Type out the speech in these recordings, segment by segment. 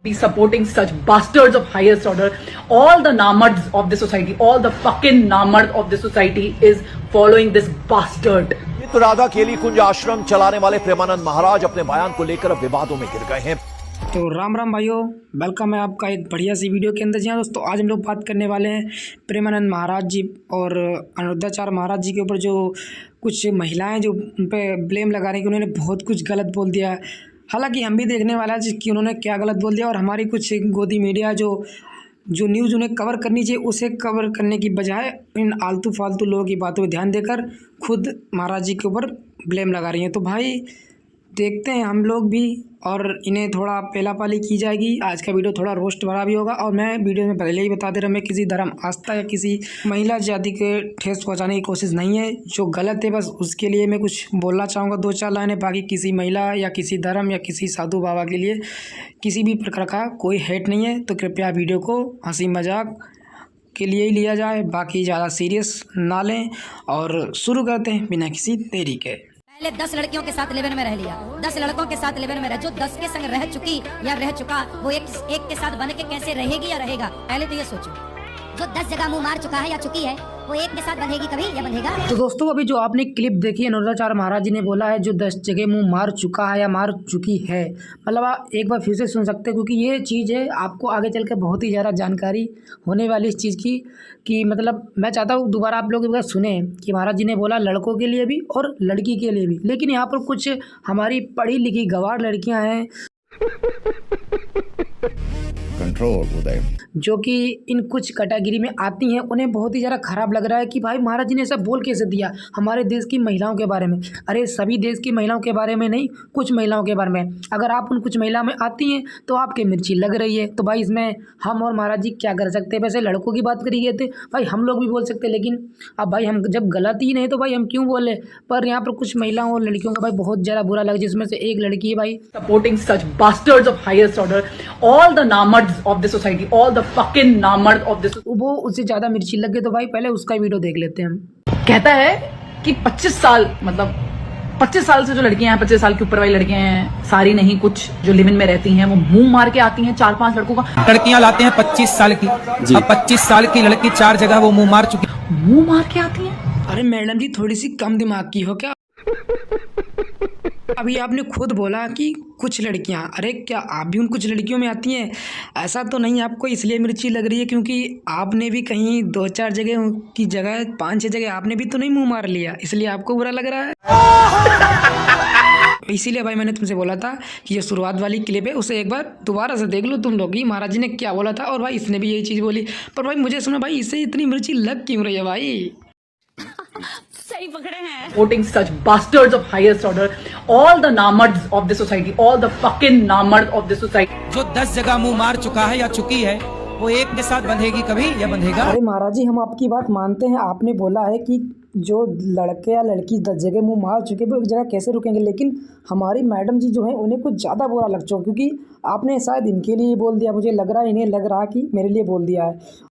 be supporting such bastards of highest order. All the namards of the society, all the fucking namard of the society is following this bastard. तो राधा केली कुंज आश्रम चलाने वाले प्रेमानंद महाराज अपने बयान को लेकर अब विवादों में गिर गए हैं। तो राम राम भाइयों, वेलकम है आपका एक बढ़िया सी वीडियो के अंदर। जी हाँ दोस्तों, आज हम लोग बात करने वाले हैं प्रेमानंद महाराज जी और अनिरुद्धाचार्य महाराज जी के ऊपर जो कुछ महिलाएं जो उन पर ब्लेम लगा रही हैं कि उन्होंने बहुत कुछ गलत बोल दिया है। हालांकि हम भी देखने वाला है कि उन्होंने क्या गलत बोल दिया, और हमारी कुछ गोदी मीडिया जो न्यूज़ उन्हें कवर करनी चाहिए उसे कवर करने की बजाय इन आलतू फालतू लोगों की बातों पर ध्यान देकर खुद महाराज जी के ऊपर ब्लेम लगा रही हैं। तो भाई देखते हैं हम लोग भी, और इन्हें थोड़ा पेलापाली की जाएगी। आज का वीडियो थोड़ा रोस्ट भरा भी होगा, और मैं वीडियो में पहले ही बता दे रहा हूँ, मैं किसी धर्म आस्था या किसी महिला जाति के ठेस पहुँचाने की कोशिश नहीं है। जो गलत है बस उसके लिए मैं कुछ बोलना चाहूँगा, दो चार लाइनें। बाकी किसी महिला या किसी धर्म या किसी साधु बाबा के लिए किसी भी प्रकार का कोई हेट नहीं है। तो कृपया वीडियो को हंसी मजाक के लिए ही लिया जाए, बाकी ज़्यादा सीरियस ना लें। और शुरू करते हैं बिना किसी देरी के। पहले 10 लड़कियों के साथ लिव इन में रह लिया, 10 लड़कों के साथ लिव इन में रह, जो 10 के संग रह चुकी या रह चुका वो एक के साथ बन के कैसे रहेगी या रहेगा, पहले तो ये सोचो। जो 10 जगह मुंह मार चुका है या चुकी है वो एक के साथ बंधेगी कभी या बंधेगा। तो दोस्तों अभी जो आपने क्लिप देखी अनिरुद्धाचार्य महाराज जी ने बोला है जो 10 जगह मुंह मार चुका है या मार चुकी है, मतलब आप एक बार फिर से सुन सकते हैं, क्योंकि ये चीज़ है आपको आगे चल के बहुत ही ज़्यादा जानकारी होने वाली इस चीज़ की। कि मतलब मैं चाहता हूँ दोबारा आप लोग एक बार सुने कि महाराज जी ने बोला लड़कों के लिए भी और लड़की के लिए भी, लेकिन यहाँ पर कुछ हमारी पढ़ी लिखी गंवार लड़कियाँ हैं कंट्रोल उदय जो कि इन कुछ कैटेगरी में आती हैं। उन्हें बहुत ही ज़्यादा ख़राब लग रहा है कि भाई महाराज जी ने ऐसा बोल कैसे दिया हमारे देश की महिलाओं के बारे में। अरे सभी देश की महिलाओं के बारे में नहीं, कुछ महिलाओं के बारे में। अगर आप उन कुछ महिलाओं में आती हैं तो आपके मिर्ची लग रही है, तो भाई इसमें हम और महाराज जी क्या कर सकते हैं। वैसे लड़कों की बात करी गए थे भाई, हम लोग भी बोल सकते, लेकिन अब भाई हम जब गलत ही नहीं तो भाई हम क्यों बोले। पर यहाँ पर कुछ महिलाओं और लड़कियों का भाई बहुत ज़्यादा बुरा लगा, जिसमें से एक लड़की है भाई Supporting such bastards of highest order, all the namards of the society, all the fucking namard of this, वो उससे ज़्यादा मिर्ची लग गई। तो भाई पहले उसका वीडियो देख लेते हैं हम। कहता है कि 25 साल मतलब 25 साल से जो लड़कियां हैं, 25 साल के ऊपर वाली लड़कियां हैं, सारी नहीं, कुछ जो लिव इन में रहती हैं वो मुंह मार के आती हैं 4-5 लड़कों का। लड़कियां लाते हैं 25 साल की, अब 25 साल की लड़की 4 जगह वो मुंह मार चुकी, मुंह मार के आती हैं। अरे मैडम जी थोड़ी सी कम दिमाग की हो क्या। अभी आपने खुद बोला कि कुछ लड़कियां, अरे क्या आप भी उन कुछ लड़कियों में आती हैं? ऐसा तो नहीं आपको इसलिए मिर्ची लग रही है क्योंकि आपने भी कहीं 2-4 जगह की जगह 5-6 जगह आपने भी तो नहीं मुंह मार लिया, इसलिए आपको बुरा लग रहा है। इसीलिए भाई मैंने तुमसे बोला था कि ये शुरुआत वाली क्लिप है, उसे एक बार दोबारा से देख लो तुम लोग ही महाराज जी ने क्या बोला था। और भाई इसने भी यही चीज़ बोली, पर भाई मुझे सुना भाई इससे इतनी मिर्ची लग क्यों रही है भाई। सही पकड़े हैं। Supporting such bastards of highest order, all the namards of the society, all the fucking namard of the society. जो 10 जगह मुंह मार चुका है या चुकी है वो एक के साथ बंधेगी कभी या बंधेगा। अरे महाराज जी हम आपकी बात मानते हैं, आपने बोला है कि जो लड़के या लड़की 10 जगह मुंह मार चुके वो एक जगह कैसे रुकेंगे, लेकिन हमारी मैडम जी जो है उन्हें कुछ ज़्यादा बुरा लग चुका, क्योंकि आपने शायद इनके लिए बोल दिया, मुझे लग रहा है इन्हें लग रहा कि मेरे लिए बोल दिया है।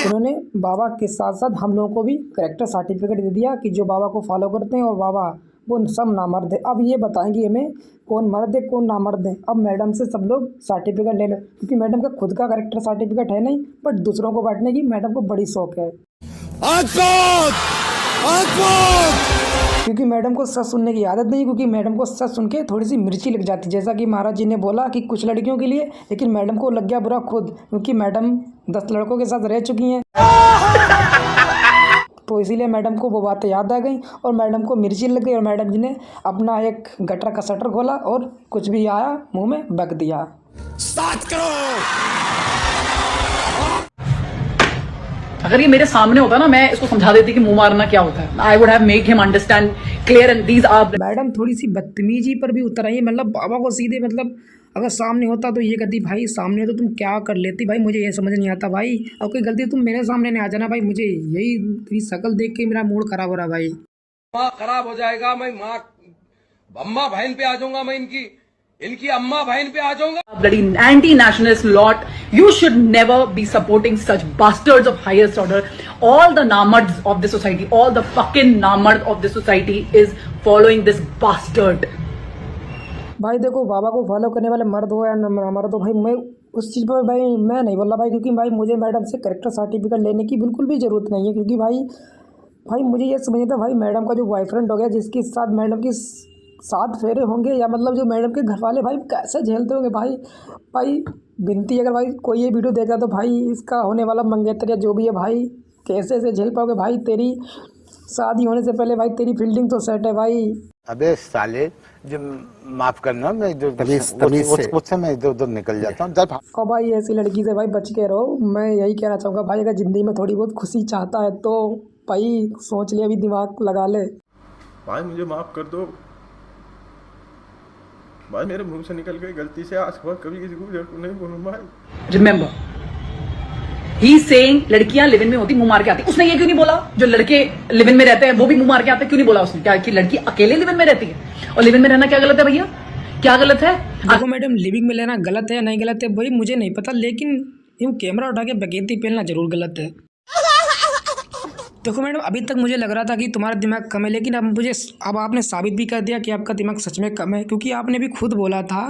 उन्होंने बाबा के साथ साथ हम लोगों को भी करेक्टर सर्टिफिकेट दे दिया कि जो बाबा को फॉलो करते हैं और बाबा वो सब नामर्द है। अब ये बताएंगे हमें कौन मर्द है कौन नामर्द है। अब मैडम से सब लोग सर्टिफिकेट ले लो, क्योंकि मैडम का खुद का करेक्टर सर्टिफिकेट है नहीं, बट दूसरों को बांटने की मैडम को बड़ी शौक है। क्योंकि मैडम को सच सुनने की आदत नहीं, क्योंकि मैडम को सच सुन के थोड़ी सी मिर्ची लग जाती, जैसा कि महाराज जी ने बोला कि कुछ लड़कियों के लिए, लेकिन मैडम को लग गया बुरा खुद, क्योंकि मैडम 10 लड़कों के साथ रह चुकी हैं। तो इसीलिए मैडम को वो बातें याद आ गई और मैडम को मिर्ची लग गई, और मैडम जी ने अपना एक गटर का शटर खोला और कुछ भी आया मुंह में बक दिया। अगर ये मेरे सामने होता ना, मैं इसको समझा देती कि मुंह मारना क्या होता है। I would have made him understand clear and these are. Madam थोड़ी सी बदतमीजी पर भी उतर आई, मतलब बाबा को सीधे, मतलब अगर सामने होता तो ये कहती भाई सामने तो तुम क्या कर लेती भाई, मुझे ये समझ नहीं आता भाई, और कोई गलती तुम मेरे सामने नहीं आ जाना भाई, मुझे यही तेरी शक्ल देख के मेरा मूड खराब हो रहा भाई। माँ खराब हो जाएगा, मैं माँ अम्मा बहन पे आ जाऊंगा, मैं इनकी अम्मा बहन पे आ जाऊंगा। Bloody anti-nationalist lot. You should never be supporting such bastards of highest order. All the namards of the society, all the fucking namard of the society is following this bastard. भाई देखो, बाबा को फॉलो करने वाले मर्द हो या न मर्द हो, भाई मैं उस चीज़ पर भाई मैं नहीं बोल रहा भाई, क्योंकि भाई मुझे मैडम से कैरेक्टर सर्टिफिकेट लेने की बिल्कुल भी ज़रूरत नहीं है, क्योंकि भाई मुझे ये समझना था भाई मैडम का जो बॉयफ्रेंड हो गया, जिसके साथ मैडम की 7 फेरे होंगे, या मतलब जो मैडम के घर वाले भाई कैसे झेलते होंगे भाई बिनती, अगर भाई कोई ये वीडियो देगा तो भाई इसका होने वाला मंगेतर या जो भी है भाई कैसे झेल पाओगे भाई। तेरी शादी होने से पहले भाई तेरी फील्डिंग तो सेट है भाई। अबे साले, जो माफ करना, मैं जो उससे मैं इधर उधर निकल जाता हूँ। और भाई ऐसी लड़की से भाई बच के रहो, मैं यही कहना चाहूँगा भाई। अगर ज़िंदगी में थोड़ी बहुत खुशी चाहता है तो भाई सोच ले, अभी दिमाग लगा ले। भाई मुझे माफ़ कर दो भाई, मेरे मुंह से निकल गई गलती से, आज के बाद कभी किसी को नहीं बोलूँगा भाई। रिमेंबर, ही सेइंग लड़कियां लिव इन में होती मुंह मार के आती। उसने ये क्यों नहीं बोला जो लड़के लिव इन में रहते हैं वो भी मुंह मार के आते हैं? क्यों नहीं बोला उसने? क्या कि लड़की अकेले लिव इन में रहती है? और लिव इन में रहना क्या गलत है भैया? क्या गलत है? देखो मैडम, लिविंग में लेना गलत है या नहीं गलत है भाई मुझे नहीं पता, लेकिन यूँ कैमरा उठा के बगैती पहनना जरूर गलत है। देखो मैडम, अभी तक मुझे लग रहा था कि तुम्हारा दिमाग कम है, लेकिन अब आपने साबित भी कर दिया कि आपका दिमाग सच में कम है, क्योंकि आपने भी खुद बोला था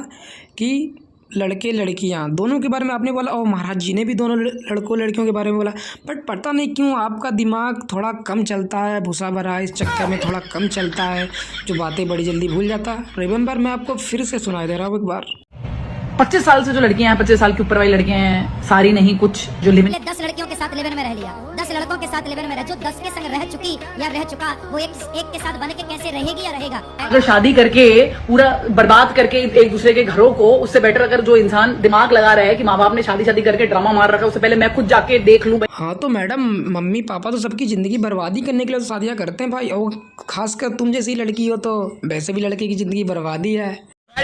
कि लड़के लड़कियां दोनों के बारे में आपने बोला, और महाराज जी ने भी दोनों लड़कों लड़कियों के बारे में बोला। बट पता नहीं क्यों आपका दिमाग थोड़ा कम चलता है, भूसा भरा इस चक्कर में थोड़ा कम चलता है, जो बातें बड़ी जल्दी भूल जाता है। रिमेंबर, मैं आपको फिर से सुनाई दे रहा हूँ एक बार। 25 साल से जो लड़कियां हैं, 25 साल के ऊपर वाली लड़कियां हैं, सारी नहीं, कुछ जो लिव इन 10 लड़कियों के साथ लिव इन में रह लिया, 10 लड़कों के साथ लिव इन में रह, जो 10 के संग रह चुकी या रह चुका, वो एक के साथ बन के कैसे रहेगी या रहेगा। अगर शादी करके पूरा बर्बाद करके एक दूसरे के घरों को, उससे बेटर अगर जो इंसान दिमाग लगा रहा है कि माँ बाप ने शादी करके ड्रामा मार रखा है, उससे पहले मैं खुद जाके देख लूं। हाँ तो मैडम, मम्मी पापा तो सबकी ज़िंदगी बर्बादी करने के लिए तो शादियाँ करते हैं भाई, और खासकर तुम जैसी लड़की हो तो वैसे भी लड़के की ज़िंदगी बर्बादी है। तो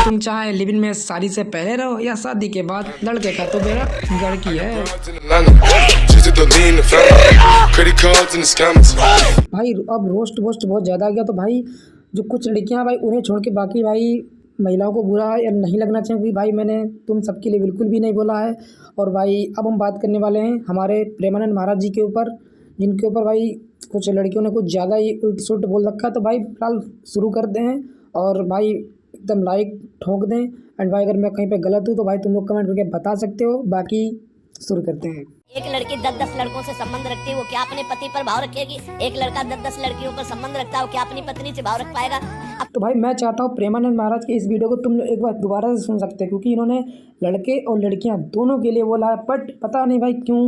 तुम चाहे लिव इन में शादी से पहले रहो या शादी के बाद, लड़के का तो मेरा घर की है भाई। अब रोस्ट वोस्ट बहुत ज़्यादा गया, तो भाई जो कुछ लड़कियां भाई उन्हें छोड़ के बाकी भाई महिलाओं को बुरा या नहीं लगना चाहिए, क्योंकि भाई मैंने तुम सबके लिए बिल्कुल भी नहीं बोला है। और भाई अब हम बात करने वाले हैं हमारे प्रेमानंद महाराज जी के ऊपर, जिनके ऊपर भाई कुछ लड़कियों ने कुछ ज़्यादा ही उल्ट सुल्ट बोल रखा है। तो भाई फिलहाल शुरू करते हैं, और भाई एकदम लाइक ठोक दें। एंड भाई अगर मैं कहीं पे गलत हूँ तो भाई तुम लोग कमेंट करके बता सकते हो। बाकी शुरू करते हैं। एक लड़की 10-10 लड़कों से संबंध रखती है, वो क्या अपने पति पर भाव रखेगी? एक लड़का 10-10 लड़कियों पर संबंध रखता है, वो क्या अपनी पत्नी से भाव रख पाएगा? तो भाई मैं चाहता हूँ प्रेमानंद महाराज के इस वीडियो को तुम लोग एक बार दोबारा से सुन सकते हैं, क्योंकि इन्होंने लड़के और लड़कियाँ दोनों के लिए बोला है। बट पता नहीं भाई क्यों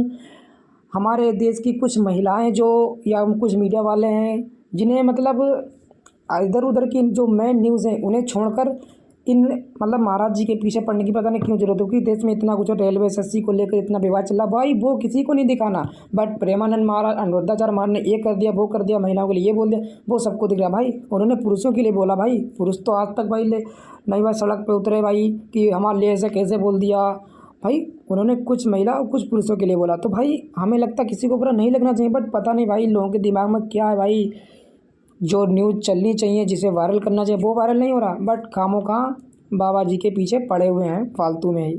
हमारे देश की कुछ महिलाएं जो या कुछ मीडिया वाले हैं, जिन्हें मतलब इधर उधर की जो मेन न्यूज़ हैं उन्हें छोड़कर इन मतलब महाराज जी के पीछे पड़ने की पता नहीं क्यों जरूरत है, क्योंकि देश में इतना कुछ रेलवे एसएससी को लेकर इतना विवाद चल रहा भाई, वो किसी को नहीं दिखाना। बट प्रेमानंद महाराज, अनुरुद्धाचार्य महाराज ने ये कर दिया, वो कर दिया, महिलाओं के लिए ये बोल दिया, वो सबको दिख रहा भाई। उन्होंने पुरुषों के लिए बोला भाई, पुरुष तो आज तक भाई नहीं भाई सड़क पे उतरे भाई कि हमारे लिए ऐसे कैसे बोल दिया भाई। उन्होंने कुछ महिला और कुछ पुरुषों के लिए बोला। तो भाई हमें लगता किसी को बुरा नहीं लगना चाहिए, बट पता नहीं भाई लोगों के दिमाग में क्या है भाई, जो न्यूज़ चलनी चाहिए, जिसे वायरल करना चाहिए वो वायरल नहीं हो रहा। बट खामों का बाबा जी के पीछे पड़े हुए हैं फालतू में ही।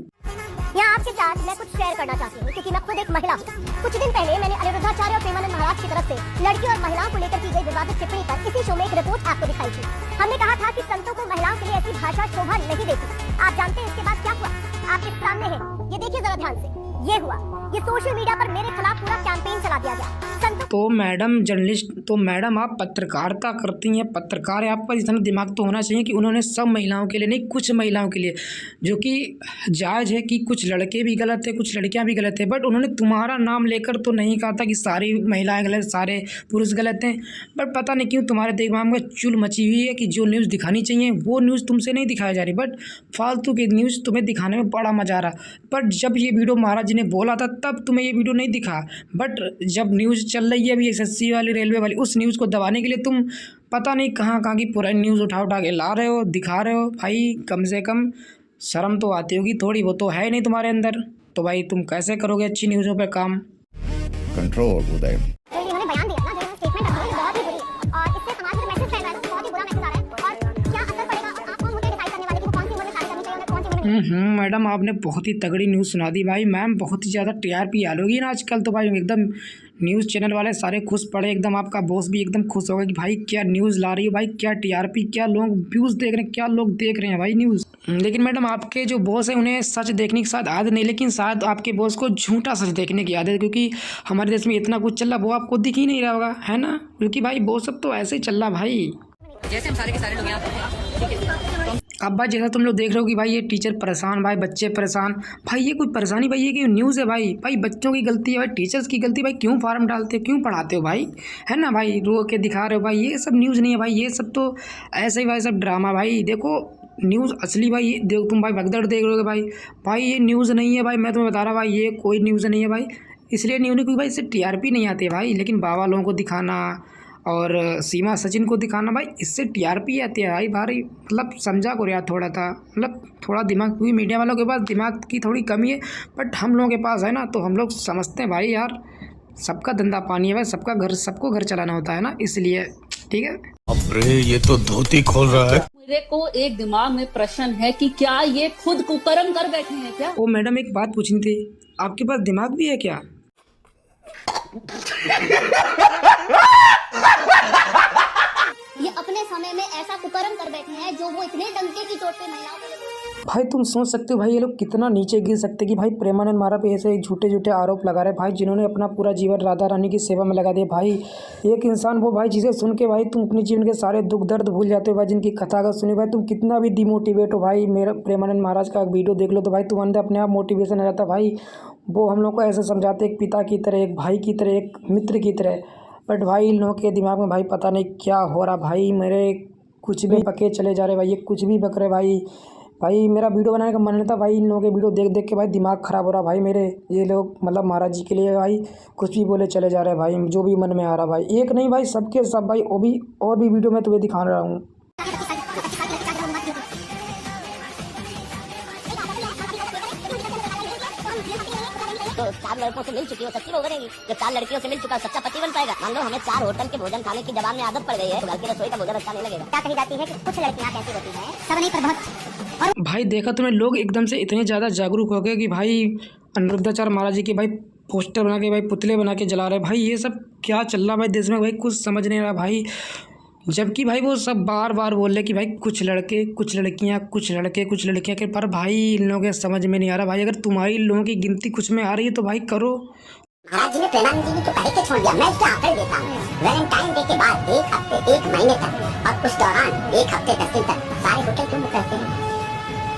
यहाँ आपके साथ मैं कुछ शेयर करना चाहती हूँ, क्योंकि मैं खुद एक महिला हूँ। कुछ दिन पहले मैंने अनुरुद्धाचार्य और प्रेमानंद महाराज की तरफ से लड़कियों और महिलाओं को लेकर की गई विवादित टिप्पणी पर इसी शो में एक रिपोर्ट आपको दिखाई थी। हमने कहा था कि संतों को महिलाओं के लिए ऐसी भाषा शोभा नहीं देती। आप जानते हैं इसके बाद क्या हुआ? आपके सामने है, ये देखिए जरा ध्यान से। ये हुआ, ये सोशल मीडिया पर मेरे खिलाफ पूरा कैंपेन चला दिया गया। तो मैडम जर्नलिस्ट, तो मैडम आप पत्रकारिता करती हैं, पत्रकार है, आपका इतना दिमाग तो होना चाहिए कि उन्होंने सब महिलाओं के लिए नहीं, कुछ महिलाओं के लिए, जो कि जायज़ है कि कुछ लड़के भी गलत है, कुछ लड़कियां भी गलत है। बट उन्होंने तुम्हारा नाम लेकर तो नहीं कहा था कि सारी महिलाएं गलत, सारे पुरुष गलत हैं। बट पता नहीं क्यों तुम्हारे दिमाग में चुल मची हुई है कि जो न्यूज़ दिखानी चाहिए वो न्यूज़ तुमसे नहीं दिखाई जा रही, बट फालतू की न्यूज़ तुम्हें दिखाने में बड़ा मज़ा आ रहा। बट जब ये वीडियो महाराज जी ने बोला था तब तुम्हें ये वीडियो नहीं दिखा। बट जब न्यूज़ चल रही है अभी एसएससी वाली, रेलवे वाली, उस न्यूज़ को दबाने के लिए तुम पता नहीं कहाँ कहाँ की पुरानी न्यूज़ उठा के ला रहे हो, दिखा रहे हो। भाई कम से कम शर्म तो आती होगी थोड़ी, वो तो है नहीं तुम्हारे अंदर। तो भाई तुम कैसे करोगे अच्छी न्यूज़ों पे काम? कंट्रोल उदय। इन्होंने बयान दिया ना, जो स्टेटमेंट है बहुत ही बुरी, और इससे समाज में मैसेज फैल रहा है, बहुत ही बुरा मैसेज आ रहा है। और क्या असर पड़ेगा, आप कौन होंगे डिसाइड करने वाले कि वो कौन सी उम्र में शादी करनी चाहिए, कौन सी उम्र में? मैडम आपने बहुत ही तगड़ी न्यूज़ सुना दी भाई। मैम बहुत ही ज़्यादा टीआरपी हाल होगी ना आजकल तो भाई, एकदम न्यूज़ चैनल वाले सारे खुश पड़े, एकदम आपका बॉस भी एकदम खुश होगा कि भाई क्या न्यूज़ ला रही हो भाई, क्या टीआरपी, क्या लोग व्यूज़ देख रहे हैं, क्या लोग देख रहे हैं भाई न्यूज़। लेकिन मैडम आपके जो बॉस है उन्हें सच देखने की शायद आदत नहीं, लेकिन शायद आपके बॉस को झूठा सच देखने की आदत है, क्योंकि हमारे देश में इतना कुछ चल रहा वो आपको दिख ही नहीं रहा होगा, है ना? क्योंकि भाई वो सब तो ऐसे ही चल रहा भाई। जैसे हम सारे के सारे लोग यहाँ अब भाई जैसा तुम लोग देख रहे हो कि भाई ये टीचर परेशान, भाई बच्चे परेशान, भाई ये कोई परेशानी भाई, ये कि न्यूज़ है भाई, भाई बच्चों की गलती है भाई, टीचर्स की गलती, भाई क्यों फार्म डालते हो, क्यों पढ़ाते हो भाई, है ना भाई, रो के दिखा रहे हो भाई, ये सब न्यूज़ नहीं है भाई, ये सब तो ऐसे ही भाई सब ड्रामा भाई। देखो न्यूज़ असली भाई देखो तुम भाई भगदड़ देख रहे हो भाई ये न्यूज़ नहीं है भाई, मैं तुम्हें बता रहा भाई ये कोई न्यूज़ नहीं है भाई, इसलिए न्यूज़ नहीं क्योंकि भाई इससे टीआरपी नहीं आती है भाई। लेकिन बाबा लोगों को दिखाना और सीमा सचिन को दिखाना भाई, इससे टीआरपी आती है भाई मतलब समझा करो यार थोड़ा था, मतलब थोड़ा दिमाग, क्योंकि मीडिया वालों के पास दिमाग की थोड़ी कमी है, बट हम लोगों के पास है ना, तो हम लोग समझते हैं भाई यार सबका धंधा पानी है भाई, सबको घर चलाना होता है ना, इसलिए ठीक है। अरे ये तो धोती खोल रहा है। मेरे को एक दिमाग में प्रश्न है कि क्या ये खुद कुकर्म कर बैठे हैं क्या? ओ मैडम एक बात पूछनी थी, आपके पास दिमाग भी है क्या? ये अपने समय में ऐसा कुकर्म कर बैठे हैं जो वो इतने डंके की चोट पे महिलाओं को भाई तुम सोच सकते हो भाई ये लोग कितना नीचे गिर सकते कि भाई प्रेमानंद महाराज पे ऐसे झूठे आरोप लगा रहे भाई, जिन्होंने अपना पूरा जीवन राधा रानी की सेवा में लगा दिया भाई। एक इंसान वो भाई जिसे सुन के भाई तुम अपने जीवन के सारे दुख दर्द भूल जाते हो भाई, जिनकी कथा अगर सुनी भाई तुम कितना भी डिमोटिवेट हो भाई, मेरा प्रेमानंद महाराज का वीडियो देख लो तो भाई तुम अंदर अपने आप मोटिवेशन आ जाता भाई। वो हम लोग को ऐसे समझाते एक पिता की तरह, एक भाई की तरह, एक मित्र की तरह, बट भाई इन लोगों के दिमाग में भाई पता नहीं क्या हो रहा भाई, मेरे कुछ भी पके चले जा रहे भाई, ये कुछ भी बक रहे भाई मेरा वीडियो बनाने का मन नहीं था भाई, इन लोगों के वीडियो देख के भाई दिमाग ख़राब हो रहा भाई मेरे। ये लोग मतलब महाराज जी के लिए भाई कुछ भी बोले चले जा रहे हैं भाई, जो भी मन में आ रहा भाई, एक नहीं भाई सबके सब भाई, वो भी और भी वीडियो में तुम्हें दिखा रहा हूँ। तो 4 लड़कों से मिल चुकी हो सच्ची वो करेगी, जब 4 लड़कियों से मिल चुका सच्चा पति बन पाएगा। मान लो हमें 4 होटल के भोजन खाने की जबान में आदत पड़ गई है, तो घर की रसोई का भोजन अच्छा नहीं लगेगा। क्या कही जाती है कि कुछ लड़कियां कैसी होती हैं, सब नहीं पर बहुत। भाई देखा तुम्हें लोग एकदम से इतने ज़्यादा जागरूक हो गए कि भाई अनिरुद्धाचार्य महाराज जी के भाई पोस्टर बना के भाई पुतले बना के जला रहे भाई, ये सब क्या चल रहा भाई देश में भाई, कुछ समझ नहीं रहा भाई। जबकि भाई वो सब बार बार बोल रहे कि भाई कुछ लड़के कुछ लड़कियां, कुछ लड़के कुछ लड़कियां के, पर भाई इन लोगों के समझ में नहीं आ रहा भाई। अगर तुम्हारी लोगों की गिनती कुछ में आ रही है तो भाई करो। महाराज जी ने प्रेमानंद जी को कहीं के छोड़ दिया, मैं इसके आंकड़े देता हूँ। वैलेंटाइन डे के बाद 1 हफ्ते 1 महीने तक और उस दौरान 1 हफ्ते 10 दिन तक सारे होटल क्यों बुक करते हैं?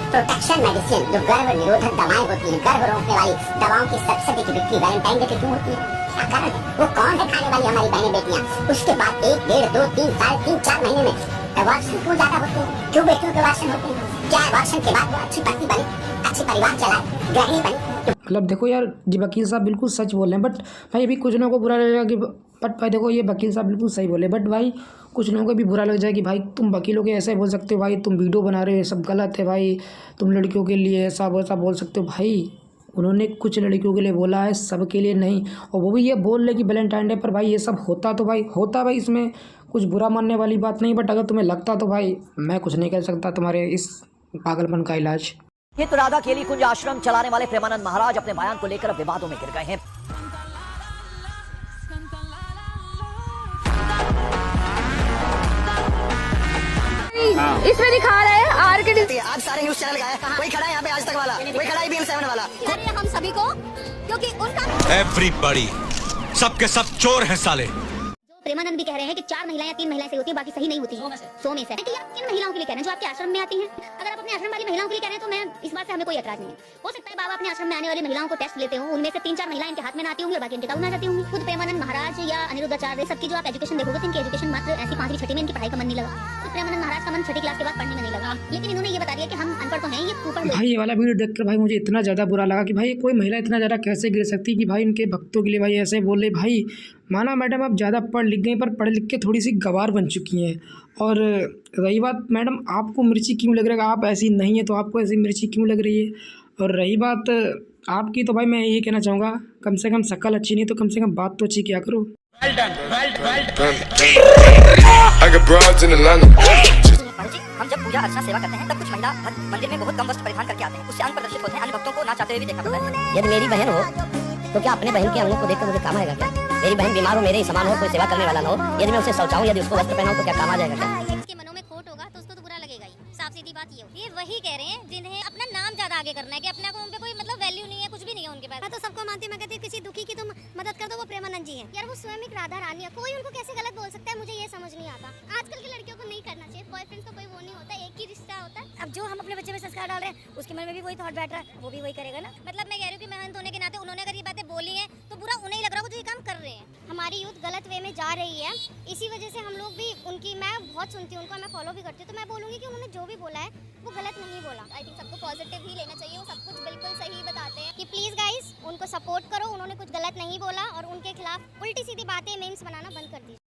प्रोटेक्शन मेडिसिन जो गर्भ निरोधक दवाएं होती हैं, गर्भ रोकने वाली दवाओं की सब्सिडी की बिक्री वैलेंटाइन डे पे क्यों होती है? क्या कारण है? वो कौन है खाने वाली हमारी बहनें बेटियां? उसके बाद 1, 1.5, 2, 3, 3, 4 महीने में अबॉर्शन क्यों ज्यादा होते हैं? क्यों बेटियों के अबॉर्शन होते हैं? क्या अबॉर्शन के बाद वो अच्छी पत्नी बने, अच्छी परिवार चलाए, गृहिणी बने? मतलब देखो यार जी वकील साहब बिल्कुल सच बोल रहे हैं, बट भाई अभी कुछ लोगों को बुरा लगेगा कि बट भाई देखो ये वकील साहब बिल्कुल सही बोले, बट भाई कुछ लोगों को भी बुरा लग जाए कि भाई तुम वकीलों के ऐसे बोल सकते हो भाई, तुम वीडियो बना रहे हो ये सब गलत है भाई, तुम लड़कियों के लिए ऐसा वैसा बोल सकते हो भाई। उन्होंने कुछ लड़कियों के लिए बोला है, सबके लिए नहीं, और वो भी ये बोल रहे कि वैलेंटाइन डे पर भाई ये सब होता तो भाई होता भाई, इसमें कुछ बुरा मानने वाली बात नहीं, बट अगर तुम्हें लगता तो भाई मैं कुछ नहीं कर सकता तुम्हारे इस पागलपन का इलाज। ये तो राधा केली कुंज आश्रम चलाने वाले प्रेमानंद महाराज अपने बयान को लेकर विवादों में गिर गए हैं। इसमें दिखा रहे हैं आर के आज सारे न्यूज़ चैनल गए, कोई खड़ा है यहाँ पे आज तक वाला, कोई खड़ा है BM7 वाला। हम सभी को, क्योंकि उनका एवरीबॉडी सबके सब चोर हैं साले। प्रेमानंद भी कह रहे हैं कि 4 महिलाएं 3 महिलाएं से होती है, बाकी सही नहीं होती है 100 में से। कि आप किन महिलाओं के लिए कह रहे हैं जो आपके आश्रम में आती हैं? अगर आप अपने आश्रम वाली महिलाओं के लिए कह रहे हैं तो मैं इस बात से हमें कोई एतराज नहीं है। हो सकता है बाबा अपने आश्रम में आने वाली महिलाओं को टेस्ट लेते हो, उनमें से 3-4 महिलाएं इनके हाथ में ना आती होंगी और बाकी इनके टाउन आ जाती होंगी। खुद प्रेमानंद महाराज या अनिरुद्धाचार्य सबकी जो आप एजुकेशन देखोगे तो इनकी एजुकेशन मात्र ऐसी 5वीं 6वीं में इनकी पढ़ाई का मन नहीं लगा। तो प्रेमानंद महाराज का मन 6ठी क्लास के बाद पढ़ने में नहीं लगा, लेकिन इन्होंने ये बता दिया कि हम अनपढ़ तो हैं, ये ऊपर। भाई ये वाला वीडियो देखकर भाई मुझे इतना ज़्यादा बुरा लगा कि भाई कोई महिला इतना ज़्यादा कैसे गिर सकती कि भाई उनके भक्तों के लिए भाई ऐसे बोल रहे। भाई माना मैडम आप ज़्यादा पढ़ लिख गई, पर पढ़ लिख के थोड़ी सी गवार बन चुकी हैं। और रही बात मैडम आपको मिर्ची क्यों लग रहा है, आप ऐसी नहीं है तो आपको ऐसी मिर्ची क्यों लग रही है। और रही बात आपकी तो भाई मैं यही कहना चाहूँगा, कम से कम शक्ल अच्छी नहीं तो कम से कम बात तो अच्छी किया करो। हम जब पूजा अर्चना सेवा करते हैं तब कुछ महिला मंदिर में बहुत कम वस्त्र परिधान करके आते हैं। यदि मेरी बहन हो तो क्या अपने बहन के अंगों को देखकर मुझे काम आएगा क्या? मेरी बहन बीमार हो, मेरे ही समान हो, कोई सेवा करने वाला ना हो, यदि मैं उसे शौचाऊं, यदि उसको वस्त्र पहनाऊं तो क्या काम आ जाएगा क्या? उसके मनों में खोट होगा तो उसको तो बुरा लगेगा ही। साफ सीधी बात ये वही कह रहे हैं जिन्हें अपना नाम ज्यादा आगे करना है कि अपने को उन पे कोई मतलब वैल्यू नहीं है, कुछ भी नहीं है उनके पास। मैं तो सबको मानती हूं, मैं कहती हूं किसी दुखी की तुम मदद कर दो, वो प्रेमानंद जी हैं। यार वो स्वयं एक राधा रानी है, कोई उनको कैसे गलत बोल सकता है, मुझे ये समझ नहीं आता। आजकल की लड़कियों को नहीं करना चाहिए, बॉयफ्रेंड का कोई वो नहीं होता, एक ही रिश्ता होता है। अब जो हम अपने बच्चे में संस्कार डाल रहे हैं उसके मन में भी वही थॉट बैठ रहा है, वो भी वही करेगा ना। मतलब मैं कह रही हूँ कि महंत होने के नाते उन्होंने अगर ये बातें बोली हैं तो बुरा उन्हें ही लग रहा होगा जो ये काम कर रहे हैं। हमारी यूथ गलत वे में जा रही है, इसी वजह से हम लोग भी उनकी, मैं बहुत सुनती हूँ उनको, मैं फॉलो भी करती हूँ, तो मैं बोलूँगी कि उन्होंने जो भी बोला है वो गलत नहीं बोला। आई थिंक सबको पॉजिटिव ही लेना चाहिए, वो सब कुछ बिल्कुल सही बताते हैं कि प्लीज गाइस उनको सपोर्ट करो, उन्होंने कुछ गलत नहीं बोला और उनके खिलाफ उल्टी सीधी बातें मीम्स बनाना बंद कर दीजिए।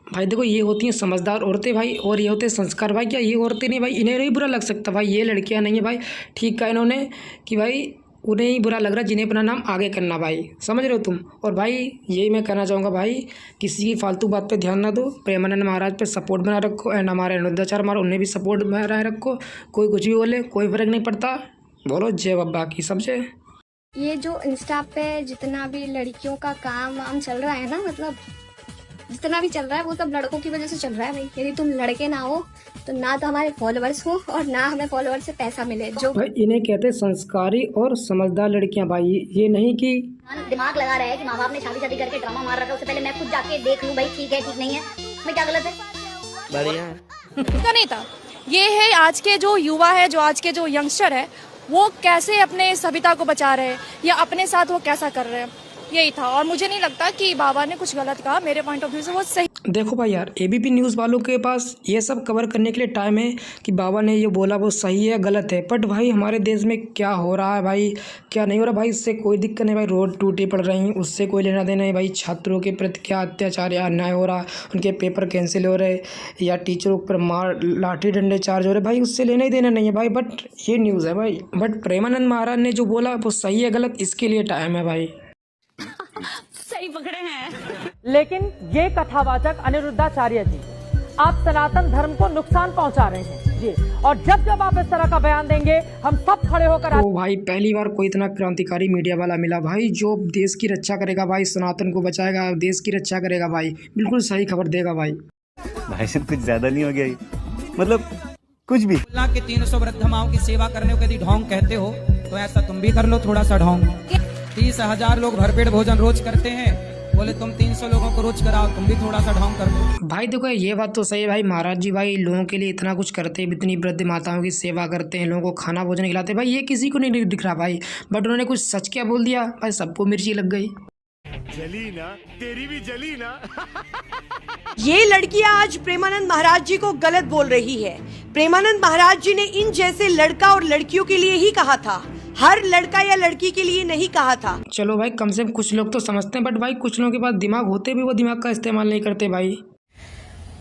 भाई देखो, ये होती हैं समझदार औरतें भाई, और ये होते हैं संस्कार भाई। क्या ये औरतें नहीं भाई, इन्हें नहीं बुरा लग सकता भाई, ये लड़कियां नहीं है भाई। ठीक कहा इन्होंने कि भाई उन्हें ही बुरा लग रहा है जिन्हें अपना नाम आगे करना भाई, समझ रहे हो तुम। और भाई यही मैं कहना चाहूँगा भाई, किसी की फालतू बात पे ध्यान ना दो, प्रेमानंद महाराज पे सपोर्ट बनाए रखो, एंड हमारे अनिरुद्धाचार्य महाराज उन्हें भी सपोर्ट बनाए रखो। कोई कुछ भी बोले कोई फ़र्क नहीं पड़ता, बोलो जय बाबा की। समझे? ये जो इंस्टा पे जितना भी लड़कियों का काम वाम चल रहा है ना, मतलब जितना भी चल रहा है वो सब लड़कों की वजह से चल रहा है भाई। यदि तुम लड़के ना हो तो ना तो हमारे फॉलोअर्स हो और ना हमें फॉलोअर्स से पैसा मिले। जो भाई इन्हें कहते हैं संस्कारी और समझदार लड़कियां भाई, ये नहीं कि दिमाग लगा रहे हैं कि माँ बाप ने शादी करके ड्रामा मार रखा है, उससे पहले मैं खुद जाके देख लूं भाई ठीक है ठीक नहीं है, मैं क्या गलत है? बढ़िया उसका नहीं था। ये है आज के जो युवा है, जो आज के जो यंगस्टर है, वो कैसे अपने सभ्यता को बचा रहे हैं या अपने साथ वो कैसा कर रहे हैं, यही था। और मुझे नहीं लगता कि बाबा ने कुछ गलत कहा, मेरे पॉइंट ऑफ व्यू से वो सही। देखो भाई यार, एबीपी न्यूज़ वालों के पास ये सब कवर करने के लिए टाइम है कि बाबा ने ये बोला वो सही है गलत है, बट भाई हमारे देश में क्या हो रहा है भाई, क्या नहीं हो रहा भाई, इससे कोई दिक्कत नहीं भाई। रोड टूटी पड़ रही हैं, उससे कोई लेना देना नहीं भाई। छात्रों के प्रति क्या अत्याचार या अन्याय हो रहा, उनके पेपर कैंसिल हो रहे या टीचरों पर मार लाठी डंडे चार्ज हो रहे भाई, उससे लेना ही देना नहीं है भाई। बट ये न्यूज़ है भाई, बट प्रेमानंद महाराज ने जो बोला वो सही है गलत, इसके लिए टाइम है भाई। सही पकड़े हैं। लेकिन ये कथावाचक अनिरुद्धाचार्य जी, आप सनातन धर्म को नुकसान पहुंचा रहे हैं जी, और जब जब आप इस तरह का बयान देंगे हम सब खड़े होकर। तो भाई पहली बार कोई इतना क्रांतिकारी मीडिया वाला मिला भाई, जो देश की रक्षा करेगा भाई, सनातन को बचाएगा, देश की रक्षा करेगा भाई, बिल्कुल सही खबर देगा भाई। भाई साहब कुछ ज्यादा नहीं हो गया, मतलब कुछ भी। अल्लाह के 300 वृद्ध माओं की सेवा करने को यदि ढोंग कहते हो तो ऐसा तुम भी कर लो थोड़ा सा ढोंग। 30,000 लोग भरपेट भोजन रोज करते हैं, बोले तुम 300 लोगों को रोज कराओ, तुम भी थोड़ा सा ढोंग कर लो। भाई देखो ये बात तो सही है भाई, महाराज जी भाई लोगों के लिए इतना कुछ करते हैं, इतनी वृद्ध माताओं की सेवा करते हैं, लोगों को खाना भोजन खिलाते हैं भाई, ये किसी को नहीं दिख रहा भाई। बट उन्होंने कुछ सच क्या बोल दिया भाई, सबको मिर्ची लग गई। जली ना, तेरी भी जली ना। ये लड़कियां आज प्रेमानंद महाराज जी को गलत बोल रही है। प्रेमानंद महाराज जी ने इन जैसे लड़का और लड़कियों के लिए ही कहा था, हर लड़का या लड़की के लिए नहीं कहा था। चलो भाई कम से कम कुछ लोग तो समझते हैं, बट भाई कुछ लोगों के पास दिमाग होते भी वो दिमाग का इस्तेमाल नहीं करते भाई।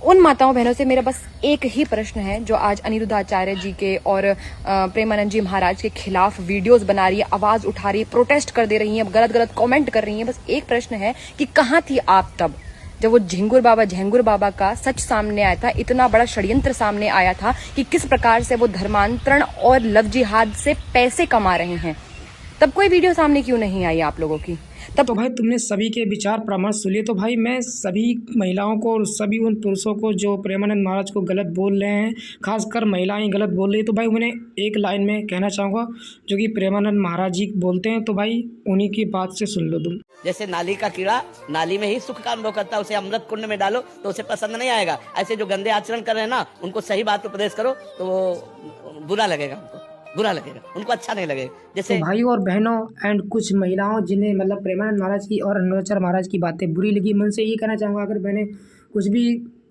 उन माताओं बहनों से मेरा बस एक ही प्रश्न है जो आज अनिरुद्धाचार्य जी के और प्रेमानंद जी महाराज के खिलाफ वीडियोस बना रही है, आवाज उठा रही है, प्रोटेस्ट कर दे रही है, गलत गलत कमेंट कर रही है। बस एक प्रश्न है कि कहाँ थी आप तब जब वो झिंगुर बाबा का सच सामने आया था, इतना बड़ा षड्यंत्र सामने आया था कि किस प्रकार से वो धर्मांतरण और लव जिहाद से पैसे कमा रहे हैं। तब कोई वीडियो सामने क्यों नहीं आई आप लोगों की? तब तो भाई तुमने सभी के विचार परामर्श सुन लिए, तो भाई मैं सभी महिलाओं को और सभी उन पुरुषों को जो प्रेमानंद महाराज को गलत बोल रहे हैं, खासकर महिलाएं गलत बोल रही है, तो भाई उन्हें एक लाइन में कहना चाहूँगा जो कि प्रेमानंद महाराज जी बोलते हैं, तो भाई उन्हीं की बात से सुन लो तुम। जैसे नाली का कीड़ा नाली में ही सुख का अनुभव करता है, उसे अमृत कुंड में डालो तो उसे पसंद नहीं आएगा। ऐसे जो गंदे आचरण कर रहे हैं ना, उनको सही बात को उपदेश करो तो वो बुरा लगेगा, उनको बुरा लगेगा, उनको अच्छा नहीं लगेगा। जैसे तो भाई और बहनों एंड कुछ महिलाओं जिन्हें मतलब प्रेमानंद महाराज की और अनिरुद्धाचार्य महाराज की बातें बुरी लगी, मैं उनसे ये कहना चाहूँगा अगर मैंने कुछ भी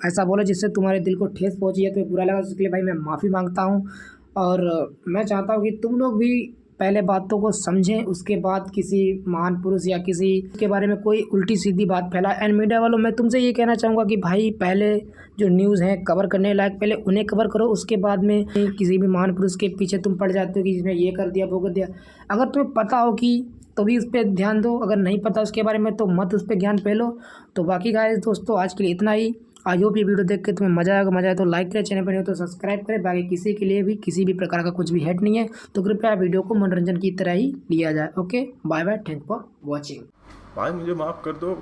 ऐसा बोला जिससे तुम्हारे दिल को ठेस पहुँची है, तो बुरा लगा, उसके लिए भाई मैं माफ़ी मांगता हूँ। और मैं चाहता हूँ कि तुम लोग भी पहले बातों को समझें, उसके बाद किसी महान पुरुष या किसी के बारे में कोई उल्टी सीधी बात फैलाए। एंड मीडिया वालों मैं तुमसे ये कहना चाहूँगा कि भाई पहले जो न्यूज़ है कवर करने लायक पहले उन्हें कवर करो, उसके बाद में किसी भी महान पुरुष के पीछे तुम पड़ जाते हो कि जिसने ये कर दिया वो कर दिया। अगर तुम्हें पता हो कि तो भी उस पर ध्यान दो, अगर नहीं पता उसके बारे में तो मत उस पर ज्ञान फैलो। तो बाकी गाइस दोस्तों आज के लिए इतना ही। आई होप ये वीडियो देख के तुम्हें मजा आए तो लाइक करें, चैनल पर नहीं हो तो सब्सक्राइब करें। बाकी किसी के लिए भी किसी भी प्रकार का कुछ भी हेट नहीं है, तो कृपया वीडियो को मनोरंजन की तरह ही लिया जाए। Okay, bye bye, thank for watching. भाई मुझे माफ़ कर दो।